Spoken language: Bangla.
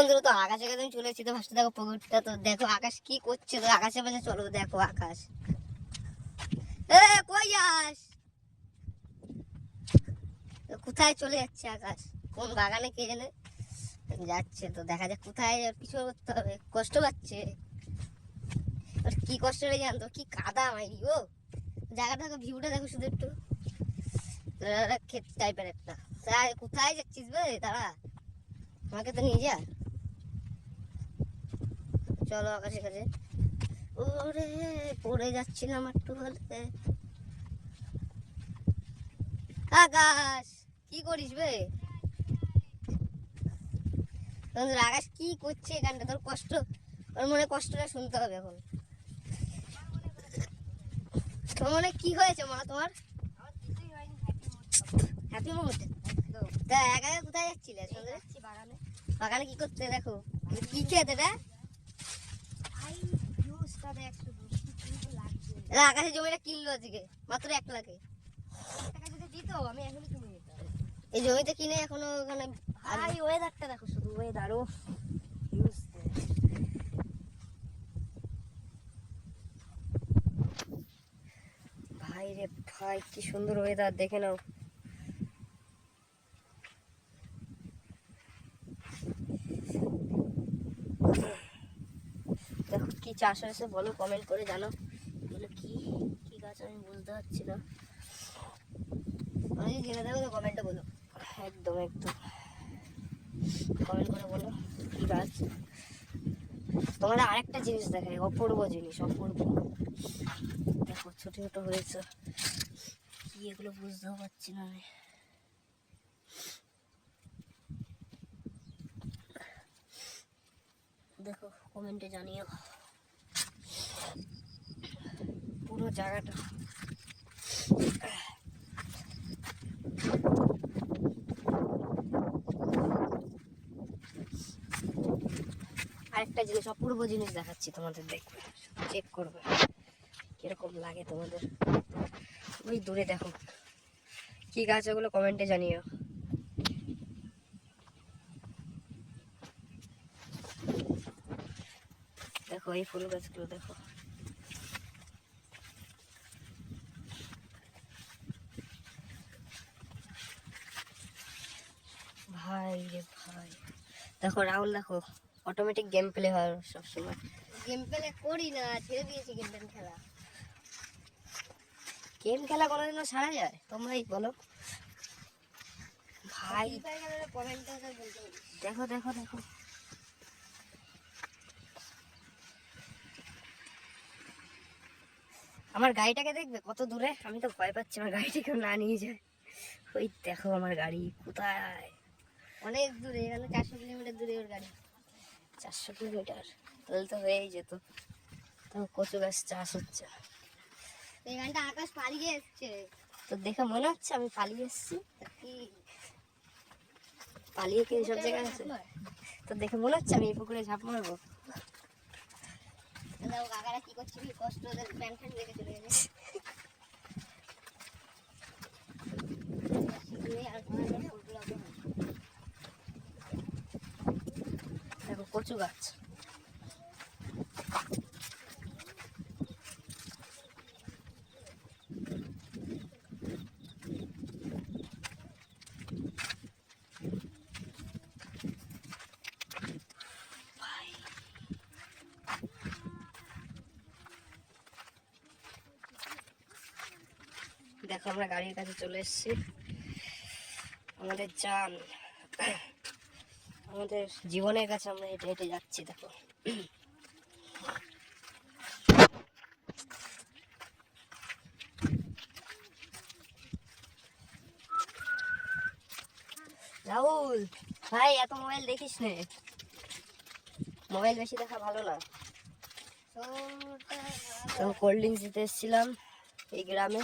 বন্ধুরা, তো আকাশের কাছে চলে এসেছি। তো ফার্স্টে দেখো পুকুরটা, তো দেখো আকাশ কি করছে। তো আকাশের পাশে চলো, দেখো আকাশ। কই যাস? কোথায় চলে যাচ্ছে আকাশ? কোন বাগানে কে জানে যাচ্ছে। তো দেখা যাক কোথায় পিছু করতে হবে। কষ্ট পাচ্ছে, কি কষ্ট রে জানতো, কি কাদা মাইরি ও জায়গাটা। ভিউটা দেখো শুধু একটু, ক্ষেত টাইপের একটা। কোথায় যাচ্ছিস বে? দাঁড়া, আমাকে তো নিয়ে যা। চলো আকাশের কাছে। ওরে পড়ে যাচ্ছিলাম একটু বলতে। আকাশ কি করিস বে? আকাশ কি করছে এখানটা? তোর কষ্ট, ওর মনে কষ্টটা শুনতে হবে এখন। তোমার মনে কি হয়েছে মা? তোমার হ্যাপি মুড? তা একা একা কোথায় যাচ্ছিলে? বাগানে। বাগানে কি করতে? দেখো কি খেতে রে? আকাশের জমিটা কিনলো আজকে মাত্র 1 লাখে। আমি এখন কিনে নিতাম এই জমিতে কিনে। এখনো ওখানে ওয়েদারটা দেখো শুধু, ওয়েদার ও ভাই রে ভাই, কি সুন্দর ওয়েদার, দেখে নাও। দেখো কি চাষ হয়েছে বলো, কমেন্ট করে জানো। বলো কি কি গাছ, আমি বুঝতে পারছি না। আমি জেনে দেবো তো, কমেন্টে বলো। একদম একদম কমেন্ট করে বলো কি গাছ। তোমাদের আরেকটা জিনিস দেখাই, অপূর্ব জিনিস, অপূর্ব। দেখো ছোট ছোট হয়েছে কি, এগুলো বুঝতেও পারছি না আমি। দেখো কমেন্টে জানিও পুরো জায়গাটা। আরেকটা জিনিস, অপূর্ব জিনিস দেখাচ্ছি তোমাদের, দেখবে চেক করবে কিরকম লাগে তোমাদের। ওই দূরে দেখো কি গাছ, ওগুলো কমেন্টে জানিও। দেখো এই ফুল গাছগুলো দেখো। ভাই রে ভাই, দেখো রাহুল, দেখো অটোমেটিক গেম প্লে হয় সবসময়। গেম প্লে করি না, ছেড়ে দিয়েছি গেম খেলা। গেম খেলা কোনোদিনও ছাড়া যায়? তোমরাই বলো ভাই। দেখো দেখো দেখো, আমার গাড়িটাকে দেখবে কত দূরে। আমি তো ভয় পাচ্ছি আমার গাড়িটাকে না নিয়ে যায়। ওই দেখো আমার গাড়ি কোথায়, অনেক দূরে, এখানে 400 কিলোমিটার দূরে ওর গাড়ি। 400 কিলোমিটার তাহলে তো হয়েই যেত। তো কচু গাছ চাষ হচ্ছে। এখানটা আকাশ পালিয়ে এসছে, তো দেখে মনে হচ্ছে আমি পালিয়ে এসছি। পালিয়ে কি সব জায়গায় আছে? তো দেখে মনে হচ্ছে আমি এই পুকুরে ঝাঁপ মারবো। কাকারা কি করছে, কি কষ্ট, ওদের প্যান্ট ফ্যান্ট লেগে চলে গেছে। দেখো কচু গাছ। দেখো আমরা গাড়ির কাছে চলে এসেছি। আমাদের জান, আমাদের জীবনের কাছে আমরা হেঁটে হেঁটে যাচ্ছি। দেখো রাহুল ভাই, এত মোবাইল দেখিস নে, মোবাইল বেশি দেখা ভালো না। তো কোল্ড ড্রিঙ্কস দিতে এসেছিলাম এই গ্রামে।